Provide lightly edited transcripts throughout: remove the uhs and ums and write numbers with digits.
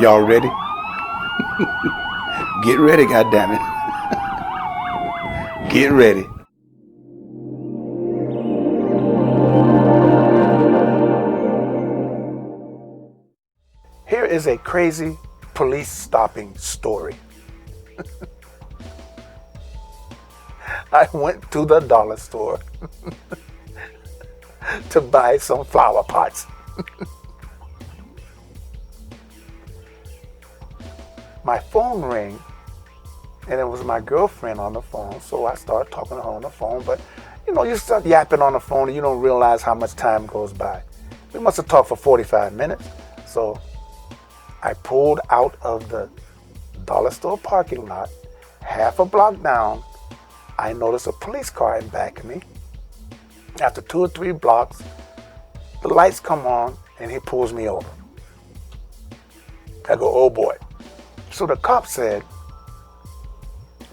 Y'all ready? Get ready, goddammit. Get ready. Here is a crazy police stopping story. I went to the dollar store to buy some flower pots. My phone rang, and it was my girlfriend on the phone, so I started talking to her on the phone, but you start yapping on the phone and you don't realize how much time goes by. We must have talked for 45 minutes, so I pulled out of the dollar store parking lot. Half a block down, I noticed a police car in back of me. After 2 or 3 blocks, the lights come on and he pulls me over. I go, oh boy. So the cop said,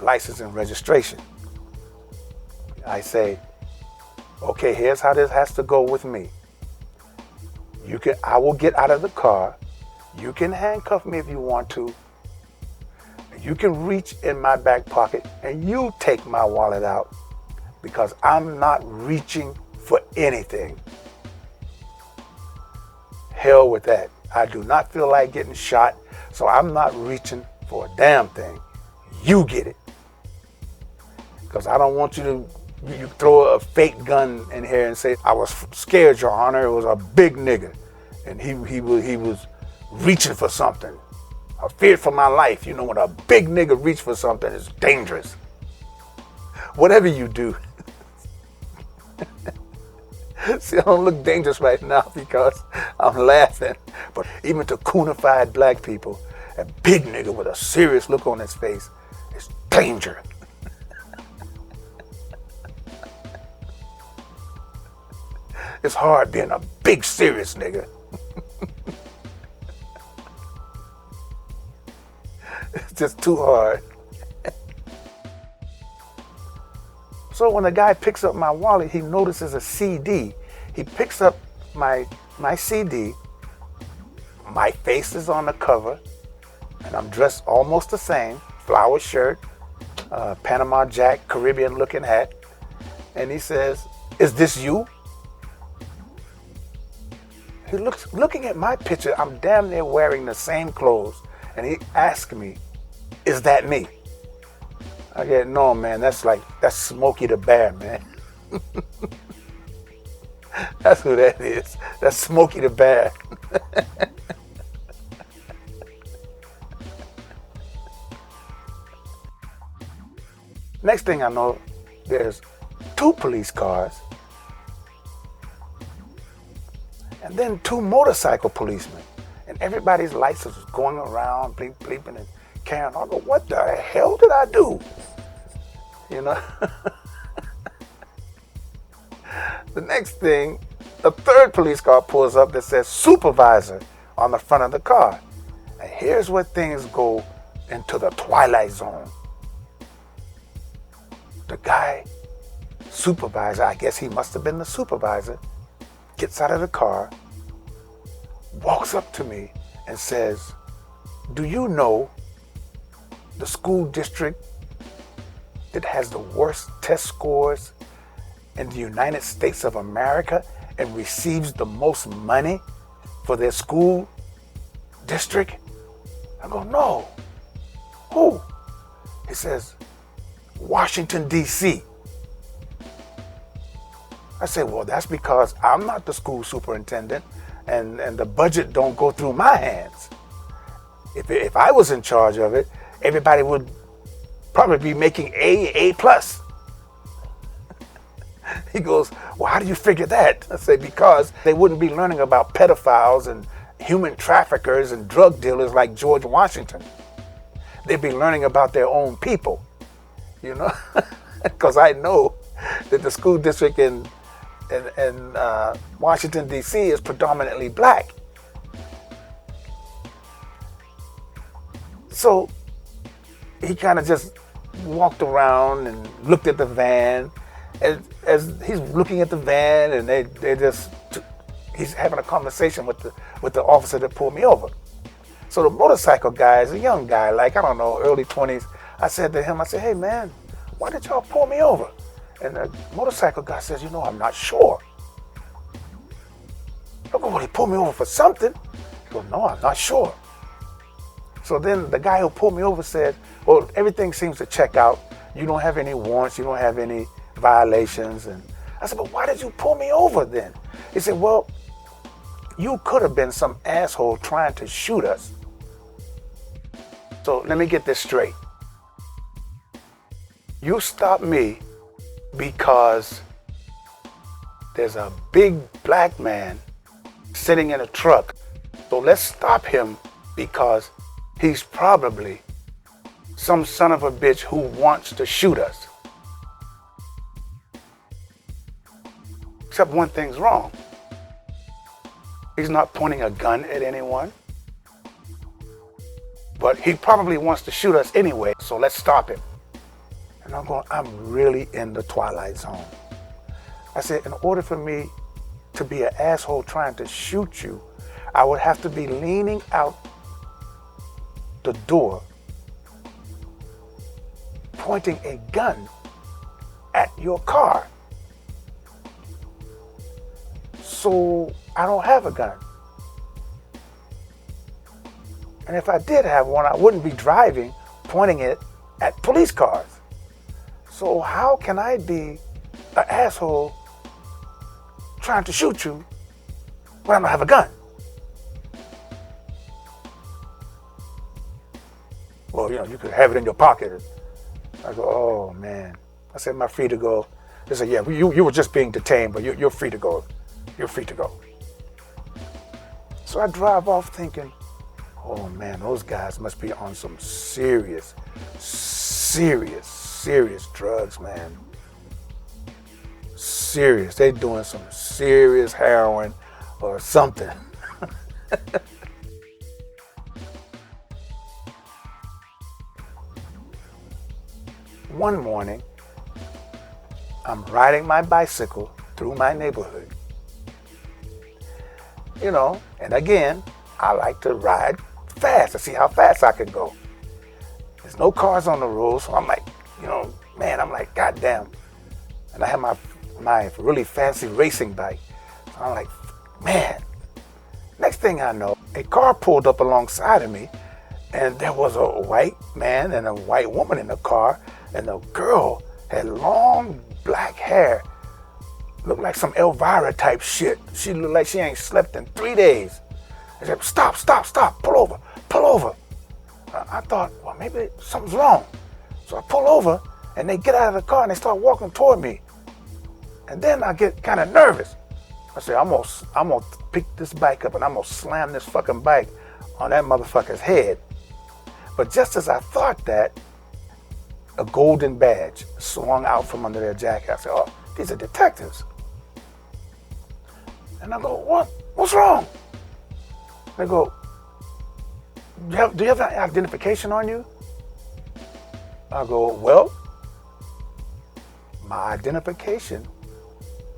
license and registration. I say, okay, here's how this has to go with me. I will get out of the car. You can handcuff me if you want to. You can reach in my back pocket and you take my wallet out, because I'm not reaching for anything. Hell with that. I do not feel like getting shot, so I'm not reaching for a damn thing. You get it. Because I don't want you throw a fake gun in here and say, I was scared, Your Honor. It was a big nigga. And he was reaching for something. I feared for my life. When a big nigga reach for something, it's dangerous. Whatever you do. See, I don't look dangerous right now because I'm laughing. But even to coonified black people, a big nigga with a serious look on his face is danger. It's hard being a big, serious nigga. It's just too hard. So when the guy picks up my wallet, he notices a CD. He picks up my CD. My face is on the cover, and I'm dressed almost the same. Flower shirt, Panama Jack, Caribbean-looking hat. And he says, is this you? He looking at my picture. I'm damn near wearing the same clothes. And he asked me, is that me? I get, no, man, that's Smokey the Bear, man. That's who that is. That's Smokey the Bear. Next thing I know, there's 2 police cars, and then 2 motorcycle policemen. And everybody's lights is going around, bleep, bleeping, and carrying on. I go, what the hell did I do? The next thing, the 3rd police car pulls up that says supervisor on the front of the car. And here's where things go into the twilight zone. The guy, supervisor, I guess he must have been the supervisor, gets out of the car, walks up to me and says, do you know the school district that has the worst test scores in the United States of America and receives the most money for their school district? I go, no. Who? He says, Washington, D.C. I say, well, that's because I'm not the school superintendent and the budget don't go through my hands. If I was in charge of it, everybody would probably be making A+. He goes, well, how do you figure that? I say, because they wouldn't be learning about pedophiles and human traffickers and drug dealers like George Washington. They'd be learning about their own people, because I know that the school district in Washington, D.C. is predominantly black. So he kind of just walked around and looked at the van. As he's looking at the van, and he's having a conversation with the officer that pulled me over. So the motorcycle guy is a young guy, like, I don't know, early 20s. I said to him, I said, hey man, why did y'all pull me over? And the motorcycle guy says, I'm not sure. I go, well, he pulled me over for something. He goes, no, I'm not sure. So then the guy who pulled me over said, well, everything seems to check out. You don't have any warrants, you don't have any violations. And I said, but why did you pull me over then? He said, well, you could have been some asshole trying to shoot us. So let me get this straight. You stopped me because there's a big black man sitting in a truck. So let's stop him because he's probably some son of a bitch who wants to shoot us. Except one thing's wrong. He's not pointing a gun at anyone. But he probably wants to shoot us anyway, so let's stop him. And I'm going, I'm really in the twilight zone. I said, in order for me to be an asshole trying to shoot you, I would have to be leaning out the door, pointing a gun at your car. So I don't have a gun. And if I did have one, I wouldn't be driving, pointing it at police cars. So how can I be an asshole trying to shoot you when I don't have a gun? Well, you could have it in your pocket. I go, oh man. I said, am I free to go? They said, yeah, you were just being detained, but you're free to go. You're free to go. So I drive off thinking, oh man, those guys must be on some serious drugs, man. Serious. They doing some serious heroin or something. One morning, I'm riding my bicycle through my neighborhood. And again, I like to ride fast to see how fast I can go. There's no cars on the road, so I'm like, I'm like, goddamn. And I have my really fancy racing bike. So I'm like, man. Next thing I know, a car pulled up alongside of me, and there was a white man and a white woman in the car, and the girl had long black hair. Looked like some Elvira type shit. She looked like she ain't slept in 3 days. I said, stop, pull over. I thought, well, maybe something's wrong. So I pull over, and they get out of the car, and they start walking toward me. And then I get kind of nervous. I say, I'm gonna pick this bike up, and I'm gonna slam this fucking bike on that motherfucker's head. But just as I thought that, a golden badge swung out from under their jacket. I said, oh, these are detectives. And I go, what's wrong? They go, do you have an identification on you? I go, well, my identification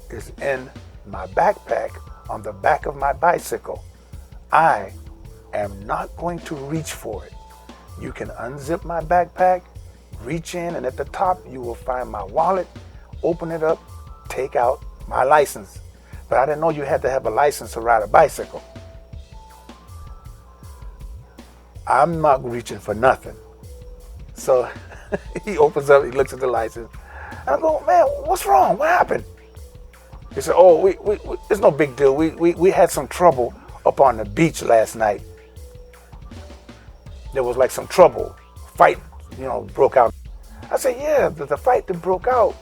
is in my backpack on the back of my bicycle. I am not going to reach for it. You can unzip my backpack, reach in, and at the top you will find my wallet, open it up, take out my license. But I didn't know you had to have a license to ride a bicycle. I'm not reaching for nothing. So he opens up, he looks at the license. And I go, man, what's wrong? What happened? He said, oh, we it's no big deal. We had some trouble up on the beach last night. There was like some trouble. Fight, broke out. I said, yeah, the fight that broke out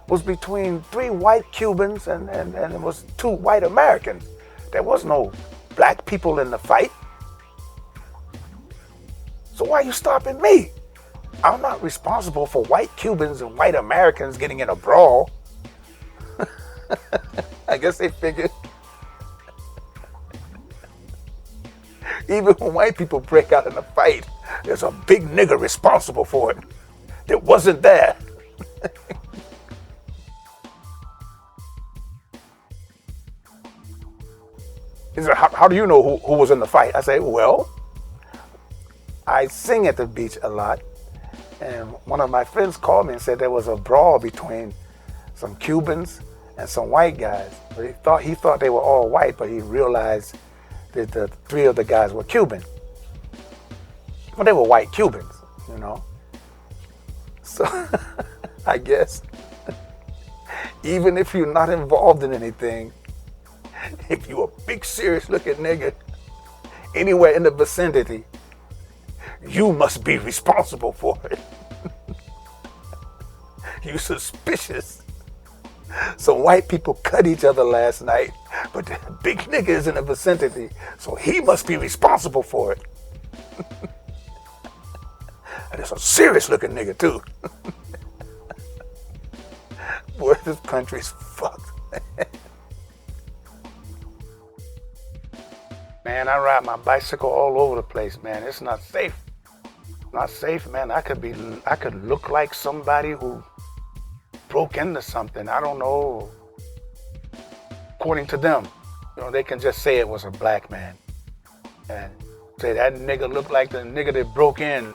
was between 3 white Cubans and it was 2 white Americans. There was no black people in the fight. So why are you stopping me? I'm not responsible for white Cubans and white Americans getting in a brawl. I guess they figured even when white people break out in a fight, there's a big nigger responsible for it. That wasn't there. He said, how do you know who was in the fight? I say, well, I sing at the beach a lot. And one of my friends called me and said there was a brawl between some Cubans and some white guys. But he thought they were all white, but he realized that the three of the guys were Cuban. Well, they were white Cubans, you know. So I guess even if you're not involved in anything, if you're a big serious looking nigga anywhere in the vicinity, you must be responsible for it. You suspicious. Some white people cut each other last night, but the big nigga is in the vicinity, so he must be responsible for it. And it's a serious looking nigga too. Boy, this country's fucked. Man, I ride my bicycle all over the place, man. It's not safe. Not safe, man. I could look like somebody who broke into something. I don't know. According to them, you know, they can just say it was a black man and say that nigga looked like the nigga that broke in.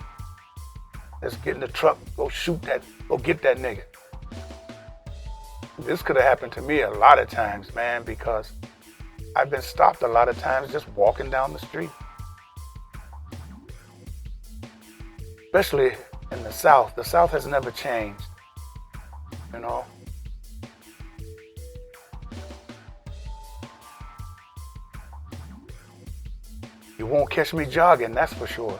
Let's get in the truck, go get that nigga. This could have happened to me a lot of times, man, because I've been stopped a lot of times just walking down the street. Especially in the South. The South has never changed, you know. You won't catch me jogging, that's for sure.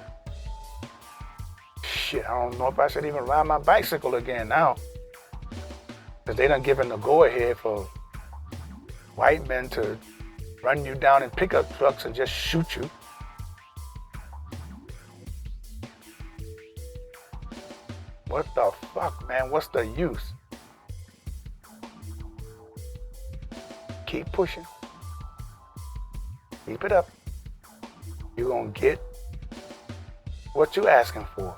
Shit, I don't know if I should even ride my bicycle again now. Because they done given the go-ahead for white men to run you down in pickup trucks and just shoot you. What the fuck, man? What's the use? Keep pushing. Keep it up. You're gonna get what you're asking for.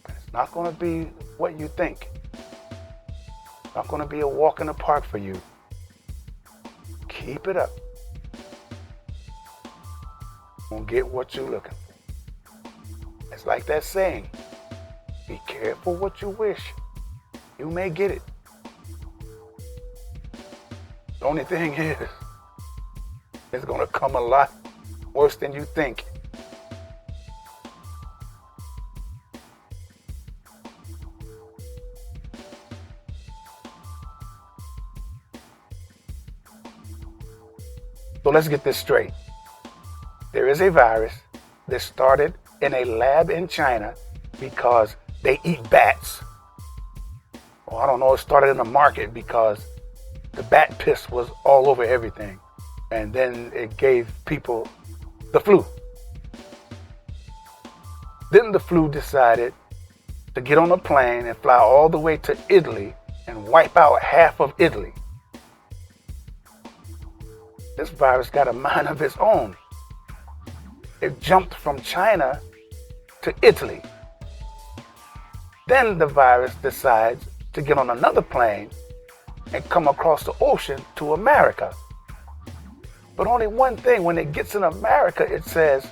It's not gonna be what you think. It's not gonna be a walk in the park for you. Keep it up. You're gonna get what you're looking for. It's like that saying, be careful what you wish. You may get it. The only thing is, it's gonna come a lot worse than you think. So let's get this straight. There is a virus that started in a lab in China because they eat bats. Well, I don't know, it started in the market because the bat piss was all over everything. And then it gave people the flu. Then the flu decided to get on a plane and fly all the way to Italy and wipe out half of Italy. This virus got a mind of its own. It jumped from China to Italy. Then the virus decides to get on another plane and come across the ocean to America. But only one thing, when it gets in America, it says,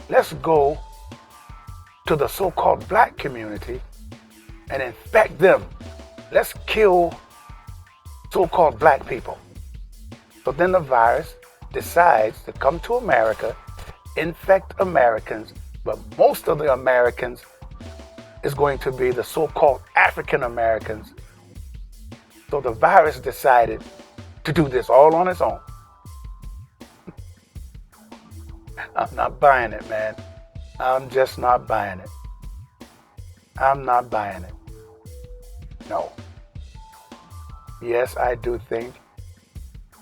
let's go to the so-called black community and infect them. Let's kill so-called black people. So then the virus decides to come to America, infect Americans, but most of the Americans is going to be the so-called African Americans. So the virus decided to do this all on its own. I'm not buying it, man. I'm just not buying it. I'm not buying it. No. Yes, I do think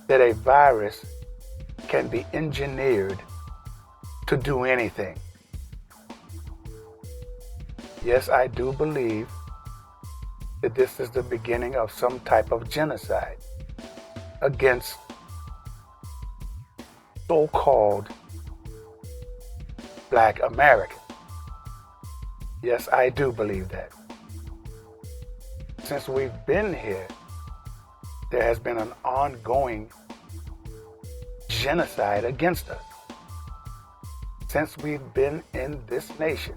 that a virus can be engineered to do anything. Yes, I do believe that this is the beginning of some type of genocide against so-called Black Americans. Yes, I do believe that. Since we've been here, there has been an ongoing genocide against us. Since we've been in this nation,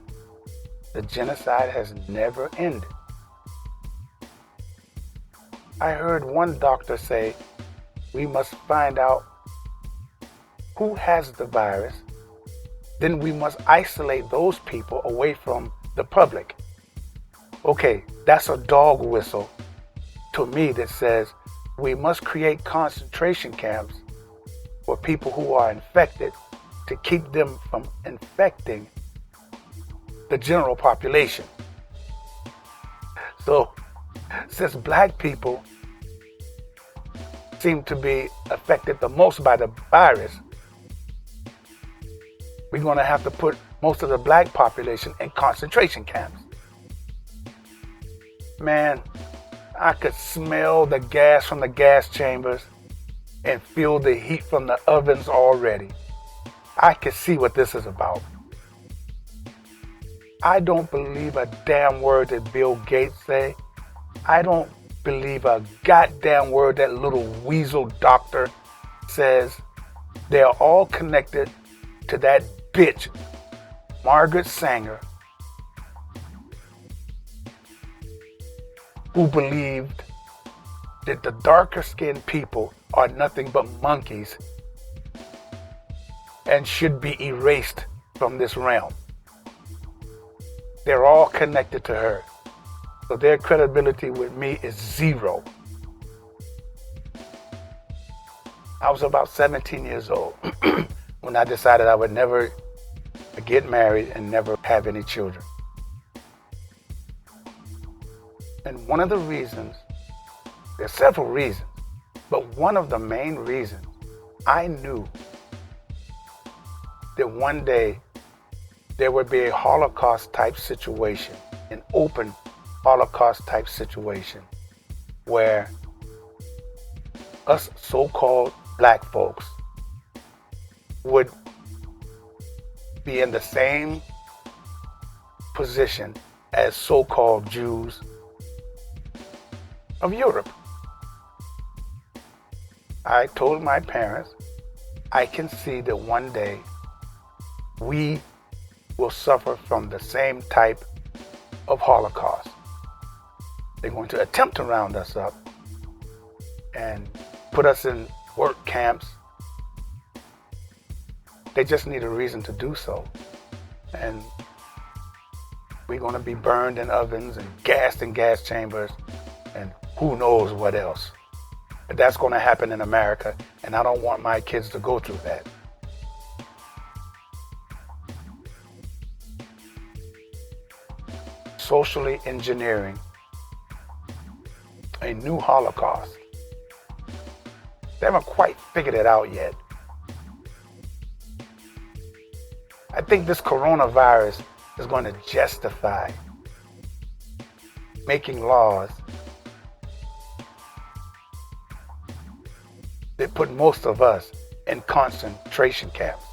the genocide has never ended. I heard one doctor say, we must find out who has the virus, then we must isolate those people away from the public. Okay, that's a dog whistle to me that says we must create concentration camps for people who are infected to keep them from infecting the general population. So, since black people seem to be affected the most by the virus, we're going to have to put most of the black population in concentration camps. Man, I could smell the gas from the gas chambers and feel the heat from the ovens already. I can see what this is about. I don't believe a damn word that Bill Gates say. I don't believe a goddamn word that little weasel doctor says. They're all connected to that bitch, Margaret Sanger, who believed that the darker skinned people are nothing but monkeys and should be erased from this realm. They're all connected to her. So their credibility with me is zero. I was about 17 years old when I decided I would never get married and never have any children. And one of the reasons, there's several reasons, but one of the main reasons, I knew that one day there would be a Holocaust type situation, an open Holocaust type situation, where us so-called black folks would be in the same position as so-called Jews of Europe. I told my parents, I can see that one day we will suffer from the same type of Holocaust. They're going to attempt to round us up and put us in work camps. They just need a reason to do so. And we're going to be burned in ovens and gassed in gas chambers and who knows what else. But that's going to happen in America, and I don't want my kids to go through that. Socially engineering a new Holocaust. They haven't quite figured it out yet. I think this coronavirus is going to justify making laws that put most of us in concentration camps.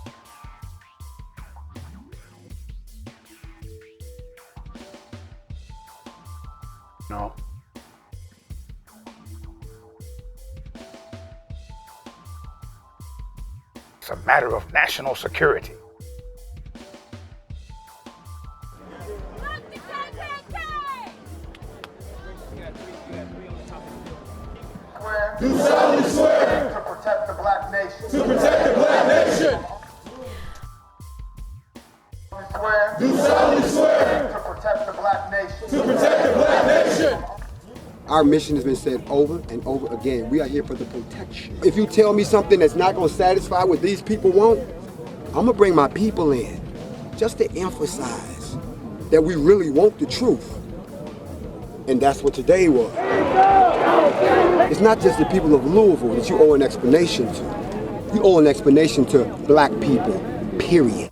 No. It's a matter of national security. Do solemnly swear to protect the black nation. to protect the black nation. Swear Do solemnly swear to protect the black nation. to protect the black nation. Our mission has been said over and over again. We are here for the protection. If you tell me something that's not going to satisfy what these people want, I'm going to bring my people in just to emphasize that we really want the truth. And that's what today was. It's not just the people of Louisville that you owe an explanation to. You owe an explanation to black people, period.